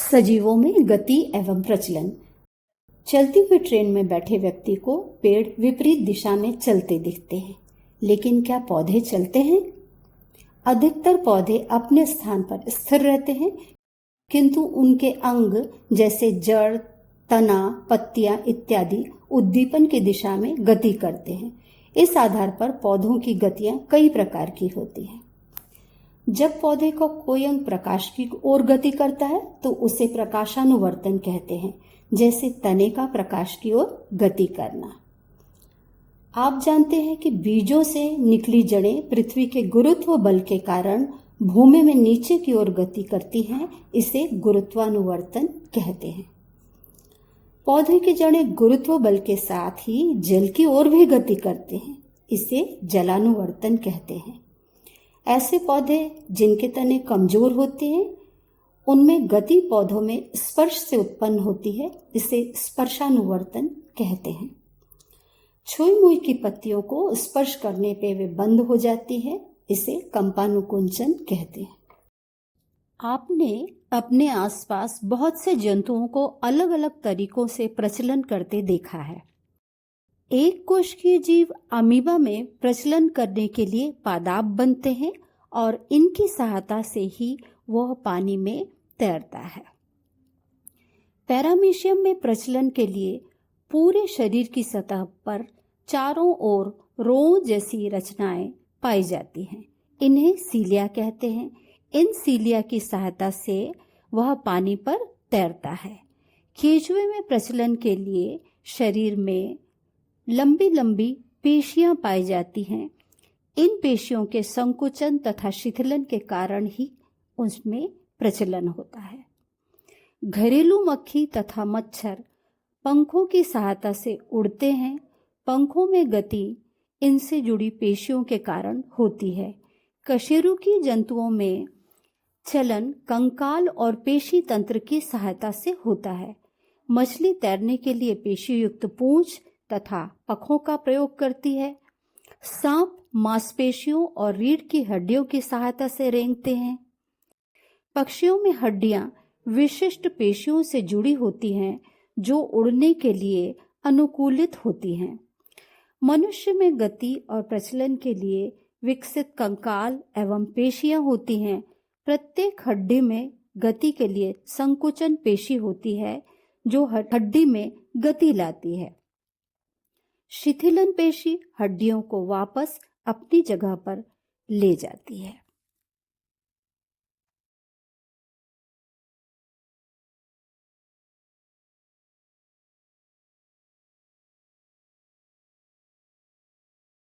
सजीवों में गति एवं प्रचलन। चलती हुई ट्रेन में बैठे व्यक्ति को पेड़ विपरीत दिशा में चलते दिखते हैं, लेकिन क्या पौधे चलते हैं? अधिकतर पौधे अपने स्थान पर स्थिर रहते हैं, किंतु उनके अंग जैसे जड़, तना, पत्तियां इत्यादि उद्दीपन की दिशा में गति करते हैं। इस आधार पर पौधों की गतियां कई प्रकार की होती हैं। जब पौधे का कोई अंग प्रकाश की ओर गति करता है तो उसे प्रकाशानुवर्तन कहते हैं, जैसे तने का प्रकाश की ओर गति करना। आप जानते हैं कि बीजों से निकली जड़ें पृथ्वी के गुरुत्व बल के कारण भूमि में नीचे की ओर गति करती हैं, इसे गुरुत्वानुवर्तन कहते हैं। पौधे की जड़ें गुरुत्व बल के साथ ही जल की ओर भी गति करते हैं, इसे जलानुवर्तन कहते हैं। ऐसे पौधे जिनके तने कमजोर होते हैं, उनमें गति पौधों में स्पर्श से उत्पन्न होती है, इसे स्पर्शानुवर्तन कहते हैं। छुई मुई की पत्तियों को स्पर्श करने पे वे बंद हो जाती है, इसे कंपानुकुंचन कहते हैं। आपने अपने आसपास बहुत से जंतुओं को अलग अलग तरीकों से प्रचलन करते देखा है। एक कोशिकीय जीव अमीबा में प्रचलन करने के लिए पादाप बनते हैं और इनकी सहायता से ही वह पानी में तैरता है। पैरामीशियम में प्रचलन के लिए पूरे शरीर की सतह पर चारों ओर रों जैसी रचनाएं पाई जाती हैं। इन्हें सीलिया कहते हैं। इन सीलिया की सहायता से वह पानी पर तैरता है। केंचुए में प्रचलन के लिए शरीर में लंबी लंबी पेशियां पाई जाती हैं। इन पेशियों के संकुचन तथा शिथिलन के कारण ही उसमें प्रचलन होता है। घरेलू मक्खी तथा मच्छर पंखों की सहायता से उड़ते हैं। पंखों में गति इनसे जुड़ी पेशियों के कारण होती है। कशेरुकी जंतुओं में चलन कंकाल और पेशी तंत्र की सहायता से होता है। मछली तैरने के लिए पेशी युक्त पूंछ तथा पंखों का प्रयोग करती है। सांप मांसपेशियों और रीढ़ की हड्डियों की सहायता से रेंगते हैं। पक्षियों में हड्डियां विशिष्ट पेशियों से जुड़ी होती हैं, जो उड़ने के लिए अनुकूलित होती हैं। मनुष्य में गति और प्रचलन के लिए विकसित कंकाल एवं पेशियां होती हैं। प्रत्येक हड्डी में गति के लिए संकुचन पेशी होती है, जो हड्डी में गति लाती है। शिथिलन पेशी हड्डियों को वापस अपनी जगह पर ले जाती है।